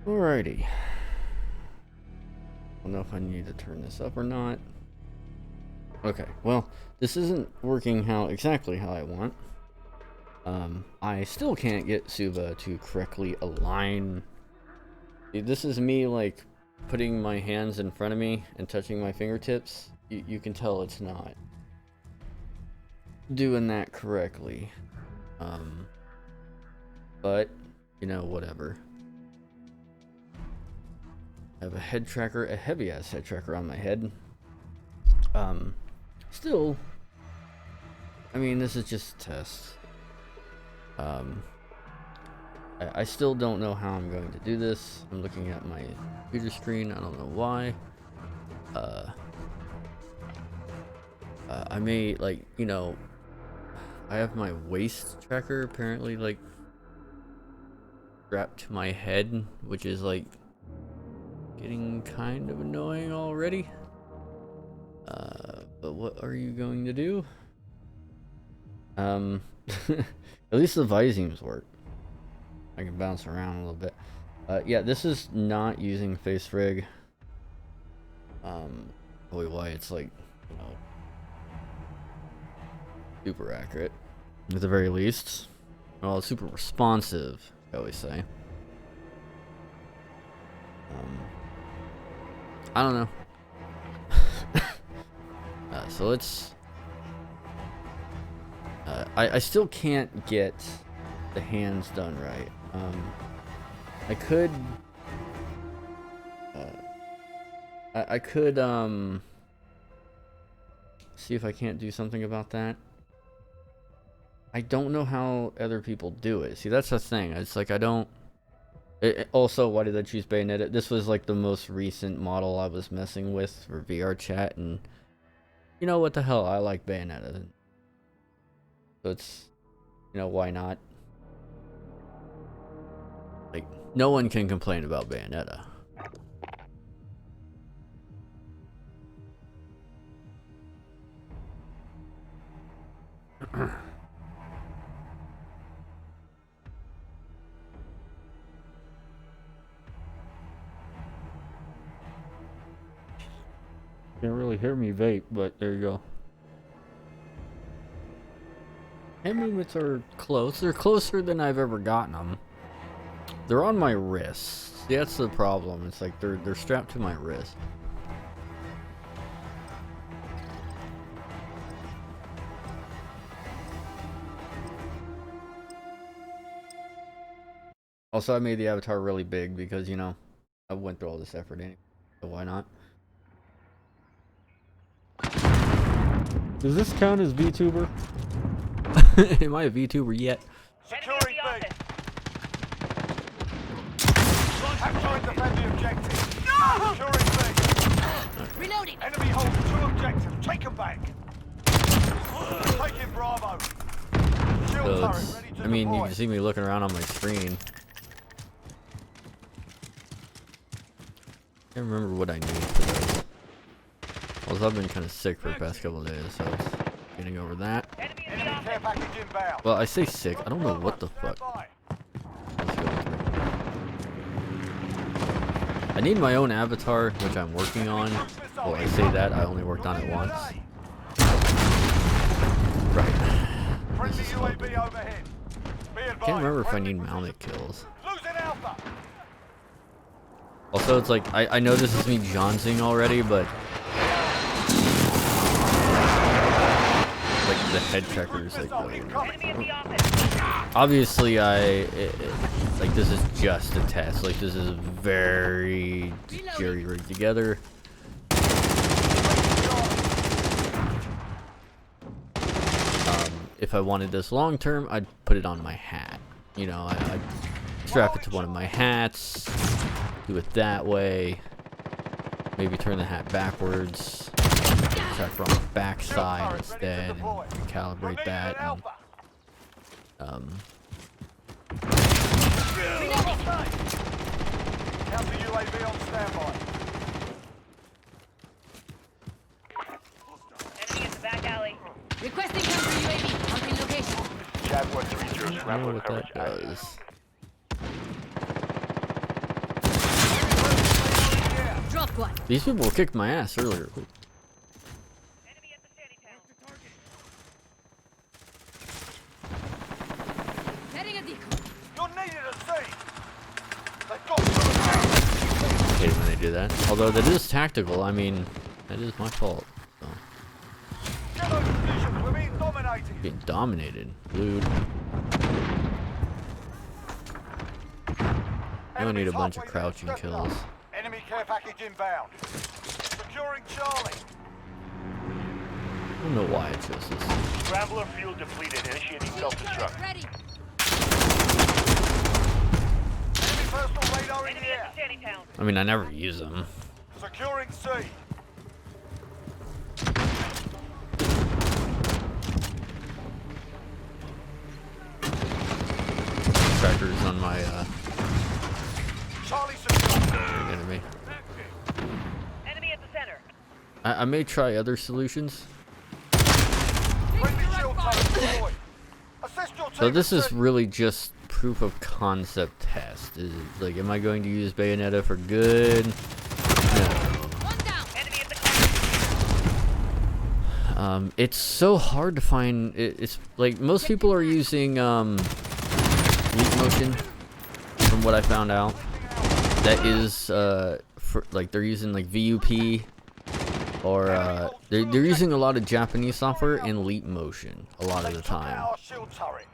Alrighty. I don't know if I need to turn this up or not. Okay, well, this isn't working exactly how I want. I still can't get SUVA to correctly align. This is me like putting my hands in front of me and touching my fingertips. You can tell it's not doing that correctly. But you know, whatever. I have a head tracker, a heavy ass head tracker on my head. Still, I mean, this is just a test. I still don't know how I'm going to do this. I'm looking at my computer screen. I don't know why. I may, like, you know, I have my waist tracker apparently like strapped to my head, which is like getting kind of annoying already. But what are you going to do? At least the Visings work. I can bounce around a little bit. Yeah, this is not using face rig. Boy, why it's like, you know, super accurate at the very least. Well, it's super responsive, I always say. I don't know. So let's. I still can't get the hands done right. I could. I could see if I can't do something about that. I don't know how other people do it. See, that's the thing. It's like I don't. Also, why did I choose Bayonetta? This was like the most recent model I was messing with for VR chat, and you know what the hell? I like Bayonetta. So it's, you know, why not? Like, no one can complain about Bayonetta. Can't really hear me vape, but there you go. Hand movements are close. They're closer than I've ever gotten them. They're on my wrists. See, that's the problem. It's like they're strapped to my wrist. Also, I made the avatar really big because, you know, I went through all this effort anyway, so why not? Does this count as VTuber? Am I a VTuber yet? Securing B. Capturing defending objective. No! Securing B. Reloading. Enemy holds 2 objectives. Take them back. Taking Bravo. Shield So turret ready to I mean, deploy. you can see me looking around on my screen. Can't remember what I need for this. Also, I've been kind of sick for the past couple of days, so it's getting over that. Enemy care package inbound. Well, I say sick. I don't know what the fuck. I need my own avatar, which I'm working on. Well, I say that, I only worked on it once. Right. This is fun. I can't remember if I need mounted kills. Also, it's like, I know this is me Johnsing already, but like the head tracker is like, obviously like this is just a test. Like this is very jerry rigged together. If I wanted this long term, I'd put it on my hat. You know, I'd strap it to one of my hats, do it that way. Maybe turn the hat backwards, check from the back side instead, and calibrate that. And, Counter UAV on standby. Enemy in the back alley. Requesting counter UAV. Marking location. I don't know what that does. Squad. These people kicked my ass earlier. Enemy at the sandy town. Setting a decoy. You're needed at sea. They've got I hate it when they do that. Although that is tactical. I mean, that is my fault. So. Get those positions. We're being dominated. Being dominated. Lewd. I don't need a bunch of crouching kills. Enemy care package inbound. Securing Charlie. I don't know why it chose this. Traveler fuel depleted. Initiating self-destruct. Ready. Enemy personal radar in the air. Sandy town. I mean, I never use them. Securing C. Trackers on my Charlie secure. enemy. Enemy at the center. I may try other solutions. Friendly shield turret deployed. Assist your team. So this at is sea. really just proof of concept test. Is it, like, am I going to use Bayonetta for good? No. One down. Enemy at the corner. It's so hard to find. It's like most people are using leap motion, from what I found out. That is for like they're using like VUP, or they're using a lot of Japanese software in leap motion a lot of the time. Our shield turret.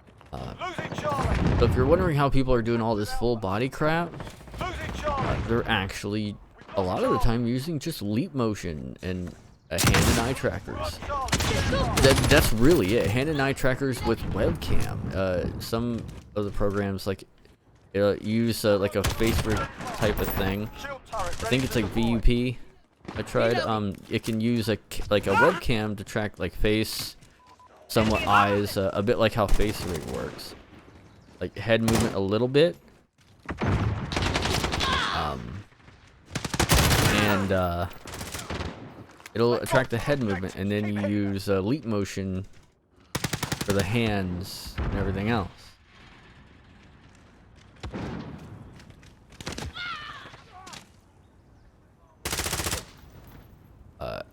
Losing Charlie. So if you're wondering how people are doing all this full body crap, Losing Charlie. they're actually a lot of the time using just leap motion and hand and eye trackers. That's really it. Hand and eye trackers with webcam. Some of the programs like use like a face rig type of thing. Shield turret. I think it's like VUP. I tried. It can use like a webcam to track like face, somewhat eyes, a bit like how face rig works. Like head movement a little bit. And it'll track the head movement, and then you use leap motion for the hands and everything else.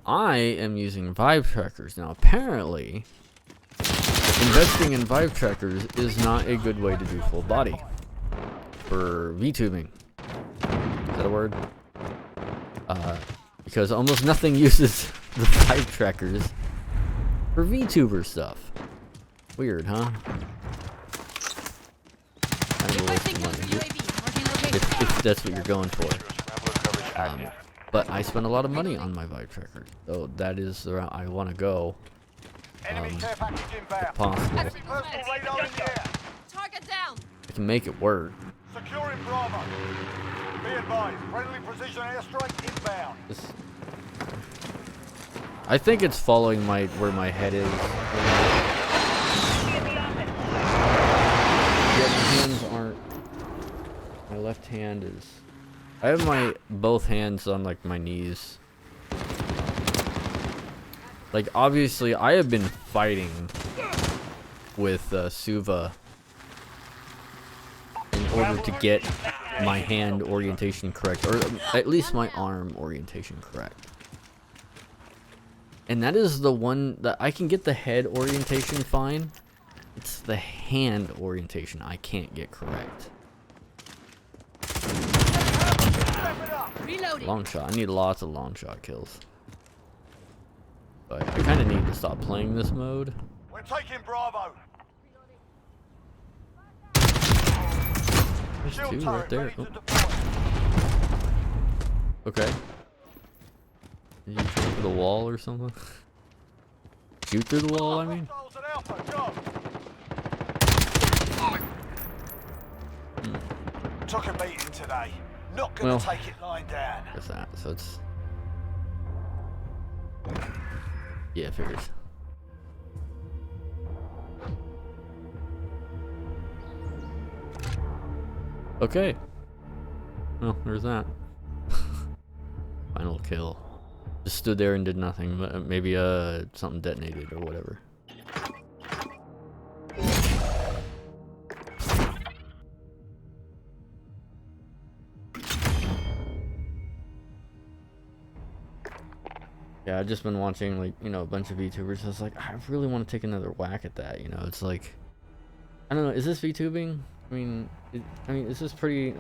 I am using Vive trackers now. Apparently, investing in Vive trackers is not a good way to do full body for Vtubing. Is that a word? Because almost nothing uses the Vive trackers for VTuber stuff. Weird, huh? Kind of a waste of money. If that's what you're going for. But I spend a lot of money on my Vive tracker, so that is the route I want to go. Enemy care package inbound. If possible. Enemy personal radar in the air. Target down. I can make it work. Securing Bravo. Be advised, friendly precision airstrike inbound. I think it's following where my head is. Yeah, my hands aren't. My left hand is. I have my both hands on like my knees. Like obviously, I have been fighting with SUVA in order to get my hand orientation correct, or at least my arm orientation correct. And that is the one that I can get the head orientation fine. It's the hand orientation I can't get correct. Reloading. Long shot. I need lots of long shot kills. But I kind of need to stop playing this mode. We're taking Bravo. There's Shield two right turret there. ready Oh, to deploy. okay. Did you shoot through the wall or something? Shoot through the wall, I mean? Hostiles at Alpha, go. Took a beating today. Not gonna Well, take it lying down. What's that? So it's. Yeah, figures. Okay. Well, there's that. Final kill. Just stood there and did nothing. Maybe something detonated or whatever. Yeah, I've just been watching, like, you know, a bunch of VTubers. I was like, I really want to take another whack at that, you know? It's like, I don't know, is this VTubing? I mean, this is pretty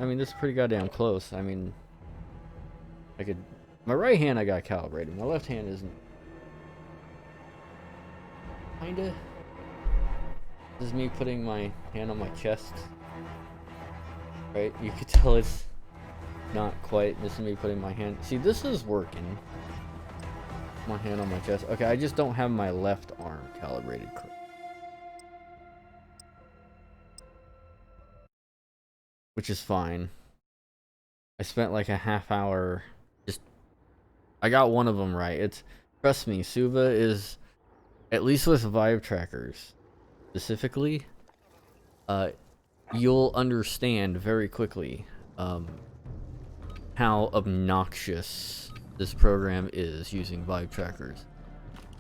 goddamn close. I mean, I could, my right hand I got calibrated, my left hand isn't. Kinda. This is me putting my hand on my chest. Right? You could tell it's not quite. This is me putting my hand. See, this is working. My hand on my chest. Okay, I just don't have my left arm calibrated correctly. Which is fine. I spent like a half hour just. I got one of them right. It's, trust me, SUVA is, at least with vive trackers specifically, you'll understand very quickly how obnoxious this program is using vive trackers.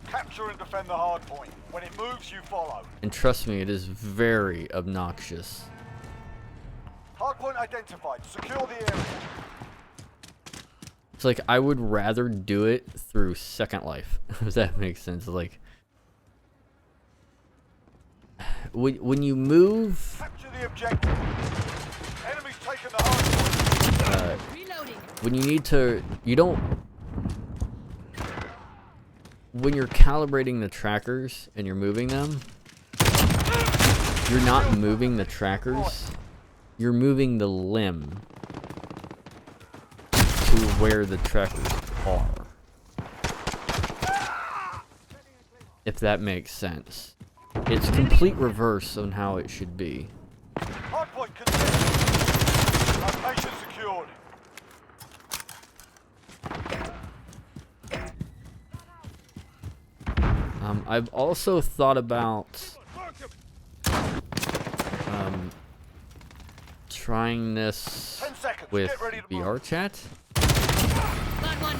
Capture and defend the hard point. When it moves, you follow. And trust me, it is very obnoxious. Hard point identified. Secure the area. It's like, I would rather do it through Second Life, if that makes sense. Like, when you move, Capture the objective. Enemies taking the hard point. Reloading. when you need to, you don't, when you're calibrating the trackers and you're moving them, you're not moving the trackers, you're moving the limb to where the trackers are. If that makes sense. It's complete reverse on how it should be. Hard point contested. Location secured. I've also thought about trying this 10 seconds. with Get ready to VR move. chat. Got one.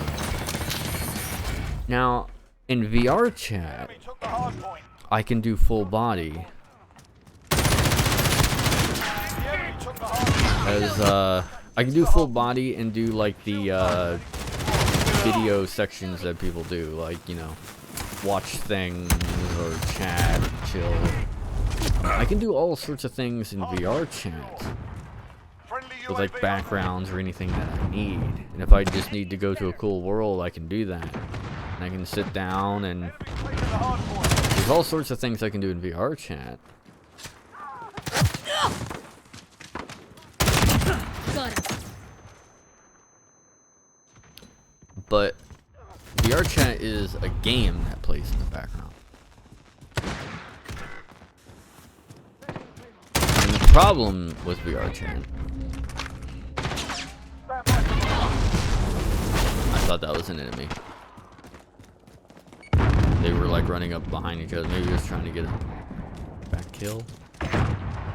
Now, in VR chat, Enemy took the hard point. I can do full body. The enemy took the hard point. As I can do full body and do like the video sections that people do, like, you know, watch things or chat, chill. I can do all sorts of things in VR chat Friendly with like UAV backgrounds or anything that I need. And if I just need to go to a cool world, I can do that. And I can sit down and Enemy taking the hard point. there's all sorts of things I can do in VR chat. Got him. But VR chat is a game that plays in the background. And the problem with VR chat, I thought that was an enemy. They were like running up behind each other. Maybe just trying to get a back kill. Got the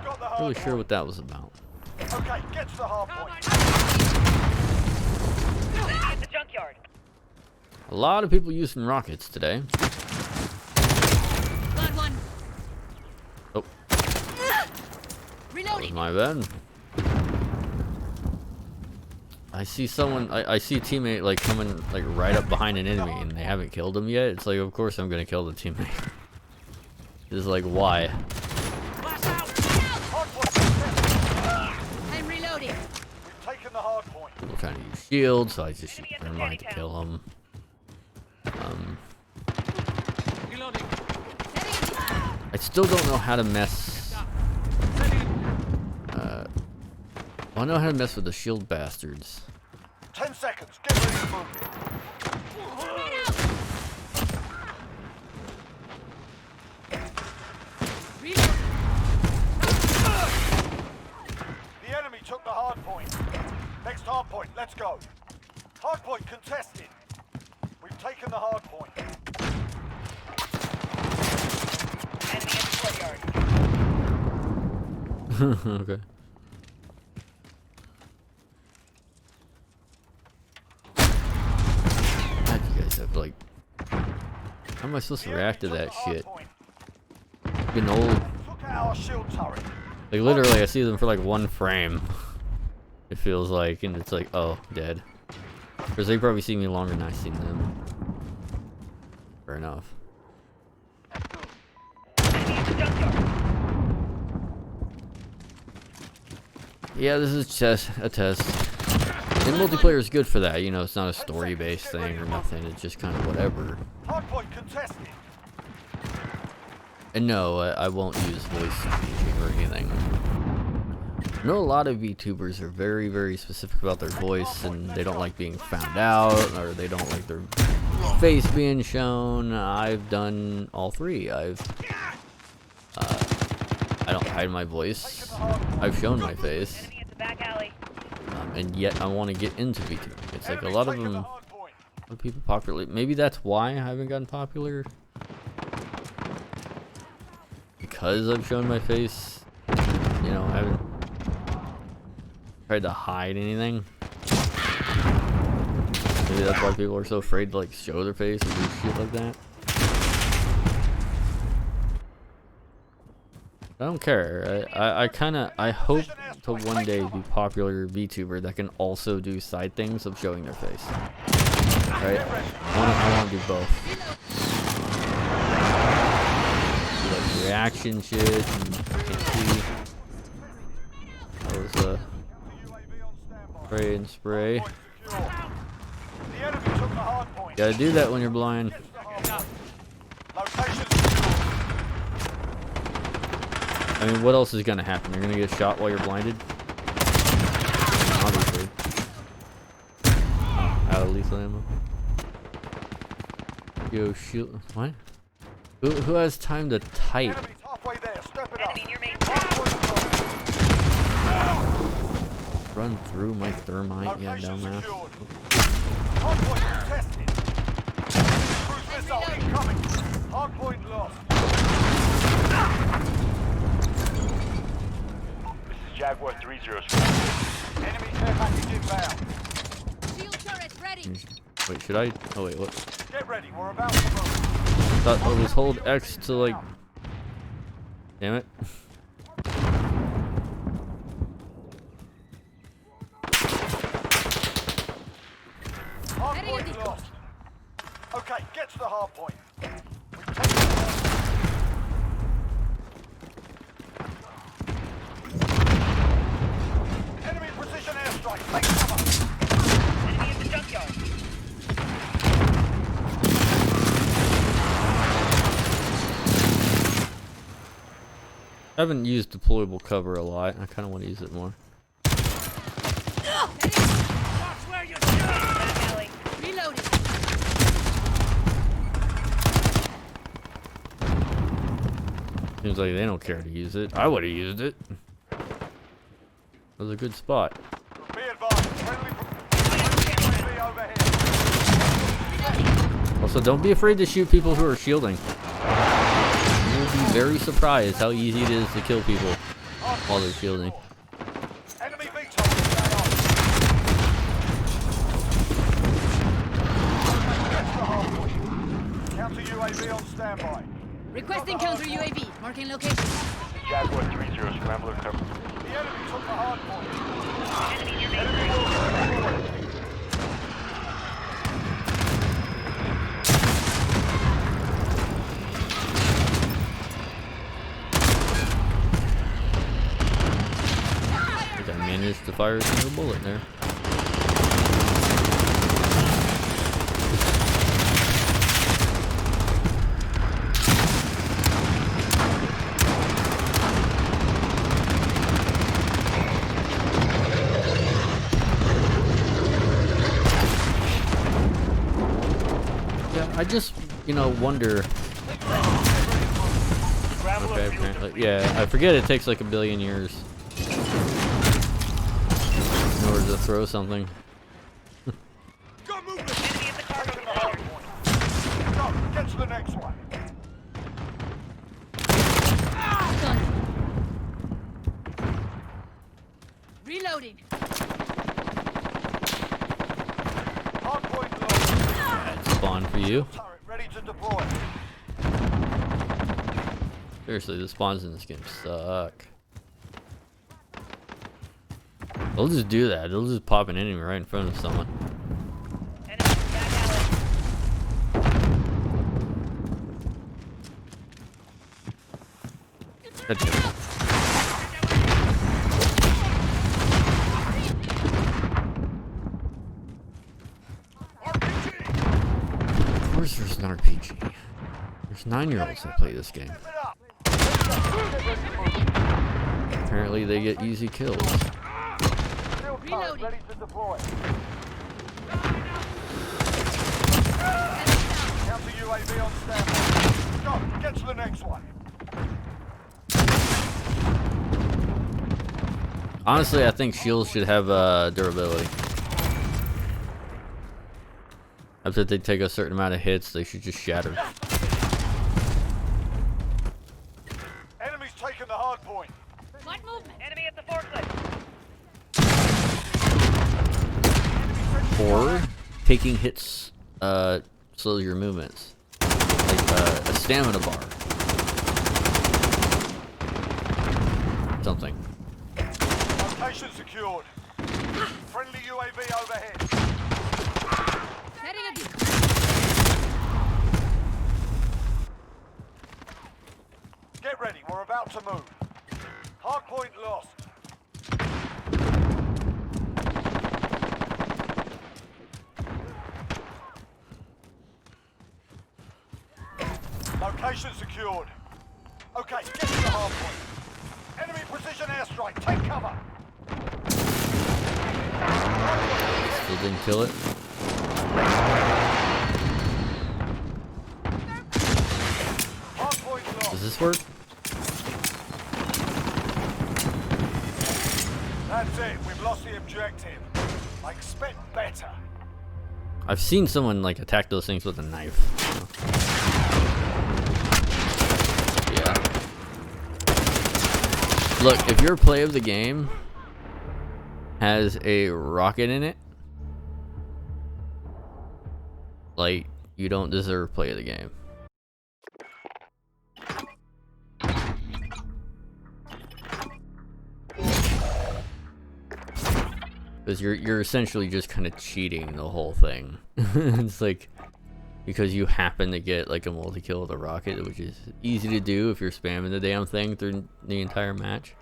Not hard really point. sure what that was about. Okay, get to the hard point. At the junkyard. A lot of people using rockets today. Got one. Oh, that was Reloading. my bad. I see someone, I see a teammate like coming like right up behind an enemy and they haven't killed him yet. It's like, of course I'm gonna kill the teammate. It's like, why? Hard point contested. I'm reloading. We've taken the hard point. People trying to use shields, so I just use thermite to kill them. I still don't know how to mess. I know how to mess with the shield bastards. 10 seconds. Get ready to move. Reloading. The enemy took the hard point. Next hard point. Let's go. Hard point contested. We've taken the hard point. Enemy in the courtyard. Okay. God, you guys have like. How am I supposed to react to that shit? Getting old. Took out our shield turret. Like literally, I see them for like one frame. It feels like, and it's like, oh, dead. Because they probably see me longer than I've seen them. Fair enough. Yeah, this is just a test. And multiplayer is good for that, you know, it's not a story-based thing or nothing, it's just kind of whatever. Hardpoint contested. And no, I won't use voice speaking or anything. I know a lot of VTubers are very, very specific about their voice, and they don't like being found out, or they don't like their face being shown. I've done all three. I don't hide my voice. I've shown my face. And yet I want to get into VTubing. It's like a lot of them, a lot of people popular. Maybe that's why I haven't gotten popular. Because I've shown my face. You know, I haven't tried to hide anything. Maybe that's why people are so afraid to like show their face or do shit like that. I don't care. I hope to one day be popular VTuber that can also do side things of showing their face. Right? I want to do both. Do like reaction shit and you can't see. That was spray and spray. Gotta do that when you're blind. I mean, what else is gonna happen? You're gonna get shot while you're blinded? Obviously. Oh, out of lethal ammo. Yo, shoot. What? Who has time to type? Run through my thermite? Yeah, down there. Hardpoint lost. Jaguar 3-0. Enemy care package inbound. Shield turret ready. Wait, should I? Oh wait, what? Get ready, we're about to move. Thought it was hold X to like. Damn it. Hardpoint lost. Okay, get to the hardpoint. We've taken it. Enemy precision airstrike. Take cover. Enemy in the junkyard. I haven't used deployable cover a lot. I kind of want to use it more. Reloading. Seems like they don't care to use it. I would have used it. That was a good spot. Be advised. Friendly overhead. Also, don't be afraid to shoot people who are shielding. You'll be very surprised how easy it is to kill people while they're shielding. Enemy VTOL stay on. Get to the hardpoint. Counter UAV on standby. Requesting counter UAV. Marking location. Jaguar 3-0. Scrambler cover. The enemy took the hardpoint. Enemy will forward. I think I managed to fire a single bullet there. I just, you know, wonder. Okay, apparently, yeah, I forget it takes like 1 billion years in order to throw something. Go, movement. Enemy in the cargo container. Go, get to the next one. Reloading. Hardpoint low. That's spawn for you. Turret ready to deploy. Seriously, the spawns in this game suck. They'll just do that. They'll just pop an enemy right in front of someone. God damn it. Of course there's an RPG. There's 9-year-olds that play this game. Apparently they get easy kills. Reloading. Ready to deploy. Counter UAV on standby. Go, get to the next one. Honestly, I think shields should have durability. After they take a certain amount of hits, they should just shatter. Enemy's taken the hard point. Light movement. Enemy at the forklift. Or taking hits slows your movements. Like a stamina bar. Something. Location secured. Friendly UAV overhead. Setting a beacon. Get ready, we're about to move. Hard point lost. Location secured. Okay, get to the hard point. Enemy precision airstrike, take cover. Still didn't kill it. Hard point lost. Does this work? That's it, we've lost the objective. I expect better. I've seen someone like attack those things with a knife. Yeah. Look, if your play of the game has a rocket in it, like, you don't deserve play of the game. Because you're essentially just kind of cheating the whole thing. It's like, because you happen to get like a multi-kill with a rocket, which is easy to do if you're spamming the damn thing through the entire match.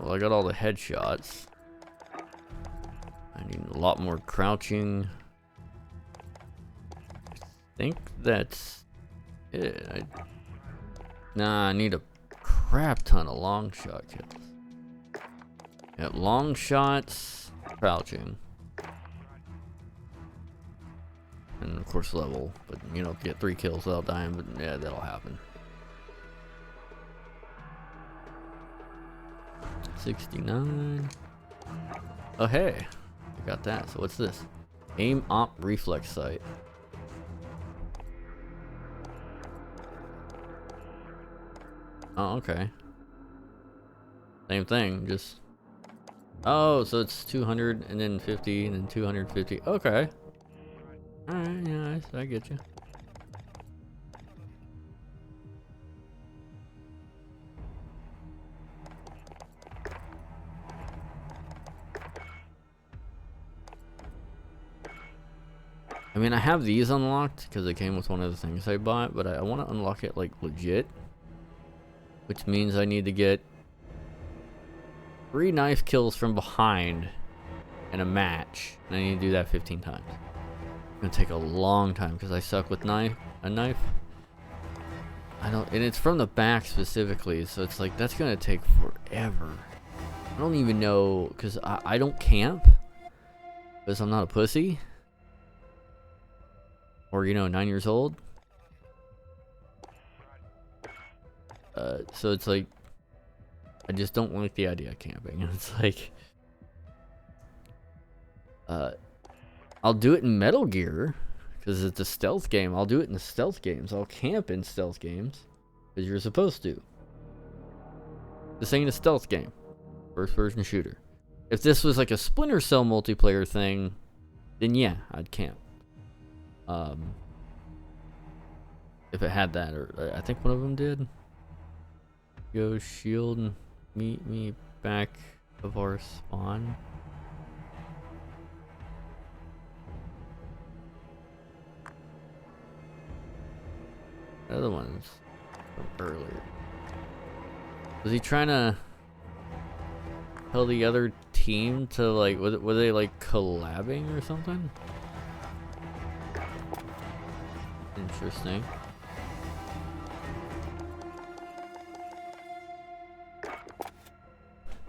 Well, I got all the headshots. I need a lot more crouching. I think that's it. Nah, I need a crap ton of long shot kills. Yep, long shots, crouching. And of course level, but you know, get 3 kills without dying, but yeah, that'll happen. 69. Oh hey, I got that. So what's this? Aim op reflex sight. Oh, okay. Same thing, just... Oh, so it's 200 and then 50 and then 250. Okay. Alright, yeah, I get you. I mean, I have these unlocked because it came with one of the things I bought, but I want to unlock it like legit. Which means I need to get 3 knife kills from behind in a match. And I need to do that 15 times. It's gonna take a long time because I suck with a knife. I don't, and it's from the back specifically, so it's like that's gonna take forever. I don't even know, because I don't camp because I'm not a pussy. Or, you know, 9 years old. So it's like, I just don't like the idea of camping. It's like, I'll do it in Metal Gear because it's a stealth game. I'll do it in the stealth games. I'll camp in stealth games because you're supposed to. This ain't a stealth game. First person shooter. If this was like a Splinter Cell multiplayer thing, then yeah, I'd camp. If it had that, or I think one of them did. Go shield and meet me back of our spawn. The other ones from earlier. Was he trying to tell the other team to like, were they like collabing or something? Interesting.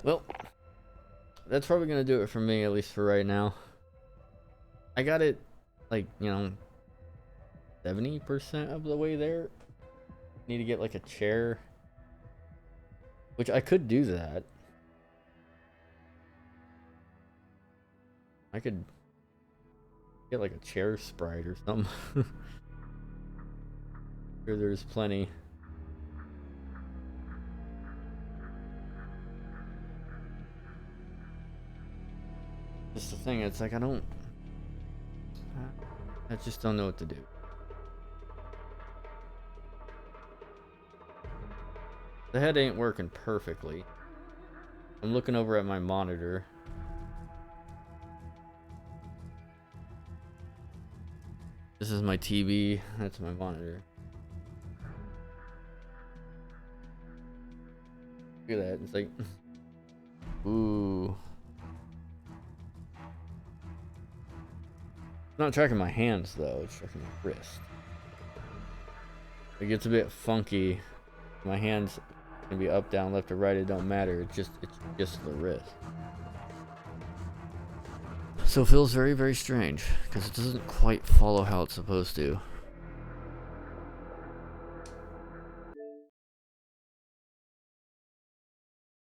Well, that's probably gonna do it for me, at least for right now. I got it, like, you know, 70% of the way there. Need to get like a chair, which I could do that. I could get like a chair sprite or something. Sure, there's plenty. Just the thing, it's like I just don't know what to do. The head ain't working perfectly. I'm looking over at my monitor. This is my TV, that's my monitor. Look at that, it's like, ooh. It's not tracking my hands though, it's tracking my wrist. It gets a bit funky. My hands can be up, down, left, or right, it don't matter, it's just the wrist. So it feels very, very strange, because it doesn't quite follow how it's supposed to.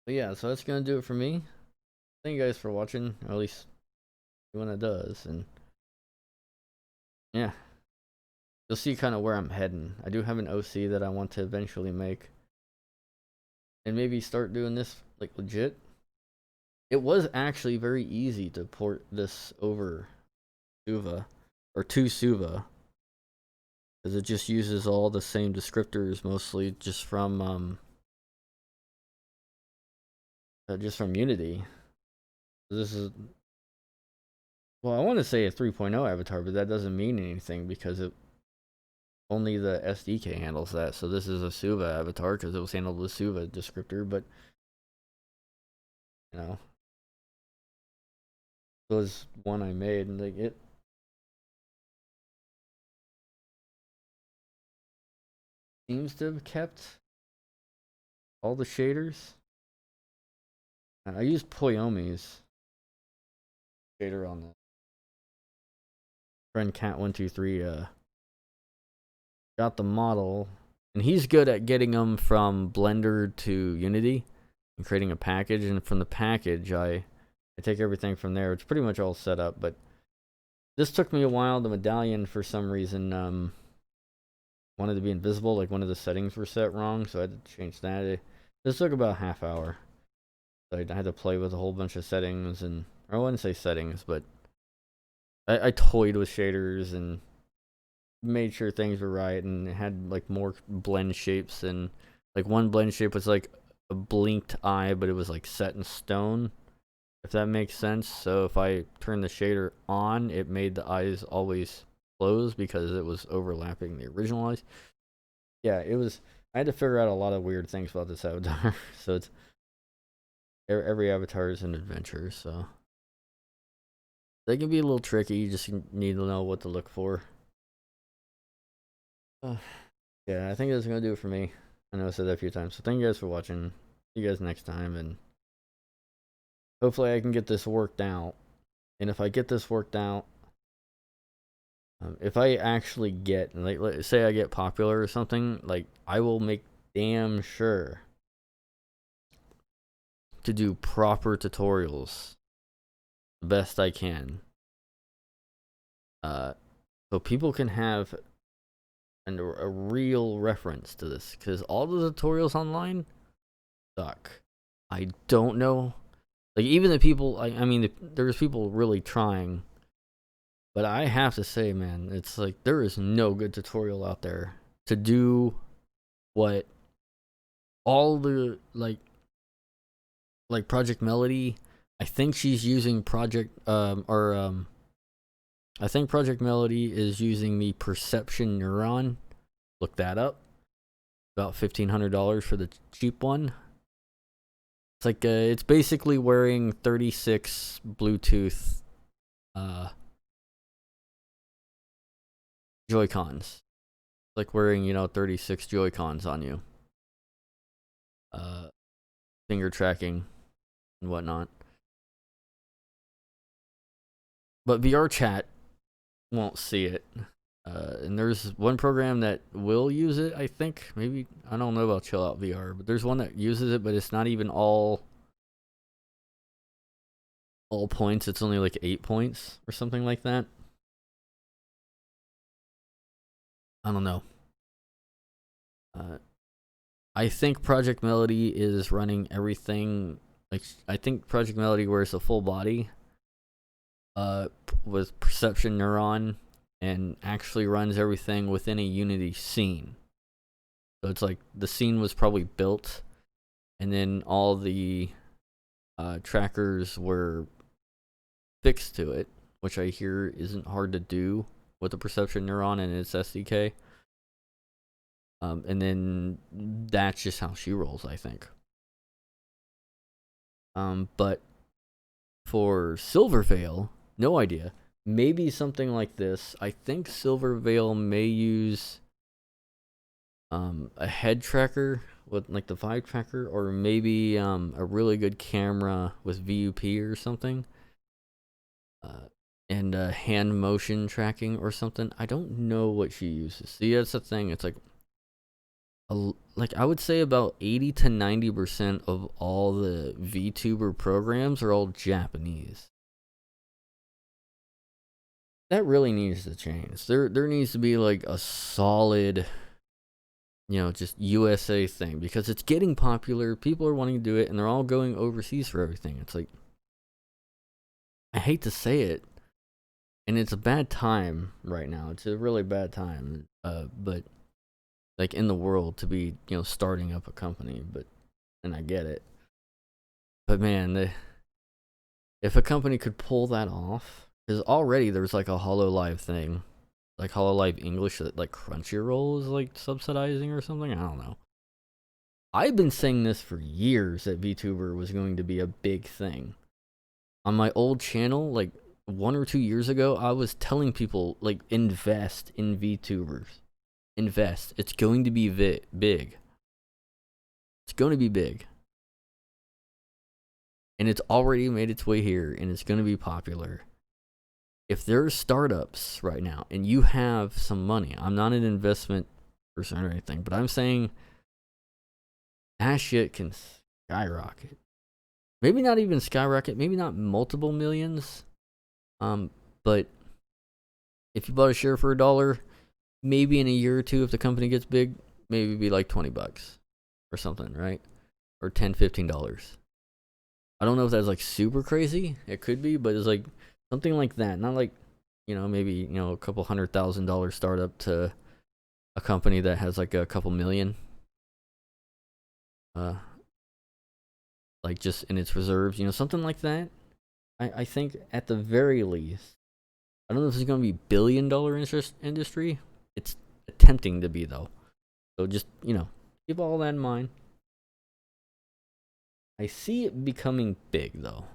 But yeah, so that's gonna do it for me. Thank you guys for watching, or at least when it does, and yeah. You'll see kind of where I'm heading. I do have an OC that I want to eventually make. And maybe start doing this like legit. It was actually very easy to port this over SUVA, or to SUVA, because it just uses all the same descriptors, mostly just from Unity. This is, well, I want to say a 3.0 avatar, but that doesn't mean anything because it only the SDK handles that. So this is a SUVA avatar because it was handled with SUVA descriptor, but you know, it was one I made, and like it seems to have kept all the shaders. I used Poyomi's shader on that. Friend Cat123 got the model, and he's good at getting them from Blender to Unity and creating a package, and from the package I take everything from there. It's pretty much all set up, but this took me a while. The medallion, for some reason, wanted to be invisible, like one of the settings were set wrong, so I had to change that. This took about a half hour. So I had to play with a whole bunch of settings, and or I wouldn't say settings, but I toyed with shaders and made sure things were right, and it had like more blend shapes, and like one blend shape was like a blinked eye, but it was like set in stone, if that makes sense. So if I turned the shader on, it made the eyes always close because it was overlapping the original eyes. Yeah, it was, I had to figure out a lot of weird things about this avatar. So it's, every avatar is an adventure, so they can be a little tricky. You just need to know what to look for. Yeah, I think that's gonna do it for me. I know I said that a few times, so thank you guys for watching. See you guys next time, and hopefully I can get this worked out. And if I get this worked out, if I actually get, like, let's say I get popular or something, like, I will make damn sure to do proper tutorials the best I can, so people can have a real reference to this, because all the tutorials online suck. I don't know, like, even the people, I mean, there's people really trying, but I have to say, man, it's like there is no good tutorial out there to do what all the like Project Melody. I think she's using I think Project Melody is using the perception neuron. Look that up. about $1,500 for the cheap one. It's like it's basically wearing 36 Bluetooth Joy-Cons. It's like wearing, you know, 36 Joy-Cons on you. Finger tracking and whatnot. But VR chat won't see it. And there's one program that will use it, I think. Maybe, I don't know about Chill Out VR, but there's one that uses it, but it's not even all points. It's only like 8 points or something like that. I don't know. I think Project Melody is running everything. Like, I think Project Melody wears a full body with perception neuron and actually runs everything within a Unity scene. So it's like the scene was probably built, and then all the trackers were fixed to it, which I hear isn't hard to do with the perception neuron and its SDK. And then that's just how she rolls, I think. But for Silverveil, no idea. Maybe something like this. I think Silverveil may use a head tracker with like the Vive tracker, or maybe a really good camera with VUP or something. And hand motion tracking or something. I don't know what she uses. See, that's the thing. It's like I would say about 80 to 90% of all the VTuber programs are all Japanese. That really needs to change. There needs to be like a solid, you know, just USA thing, because it's getting popular. People are wanting to do it, and they're all going overseas for everything. It's like, I hate to say it, and it's a bad time right now. It's a really bad time. But like in the world to be, you know, starting up a company, and I get it. But man, if a company could pull that off, because already there's like a HoloLive thing, like HoloLive English that like Crunchyroll is like subsidizing or something. I don't know. I've been saying this for years that VTuber was going to be a big thing. On my old channel, like 1 or 2 years ago, I was telling people like invest in VTubers. Invest. It's going to be big. It's going to be big. And it's already made its way here, and it's going to be popular. If there are startups right now and you have some money, I'm not an investment person or anything, but I'm saying that shit can skyrocket. Maybe not even skyrocket, maybe not multiple millions. But if you bought a share for $1, maybe in a year or two, if the company gets big, maybe it'd be like $20 or something, right? Or $10, $15. I don't know if that's like super crazy. It could be, but it's like something like that. Not like, you know, maybe, you know, a couple $100,000 startup to a company that has like a couple million. Like just in its reserves, you know, something like that. I think at the very least, I don't know if it's going to be billion-dollar industry. It's attempting to be, though. So just, you know, keep all that in mind. I see it becoming big, though.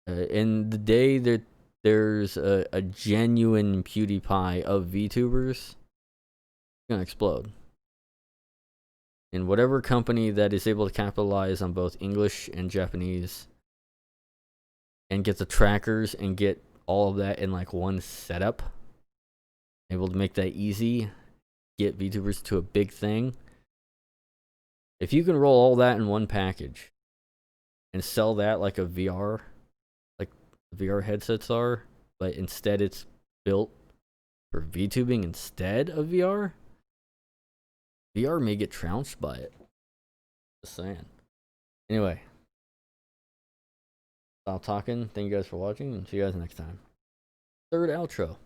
And the day that there's a genuine PewDiePie of VTubers, it's going to explode. And whatever company that is able to capitalize on both English and Japanese and get the trackers and get all of that in like one setup, able to make that easy, get VTubers to a big thing. If you can roll all that in one package and sell that like a VR, like VR headsets are, but instead it's built for VTubing instead of VR, VR may get trounced by it. Just saying. Anyway, stop talking. Thank you guys for watching, and see you guys next time. Third outro.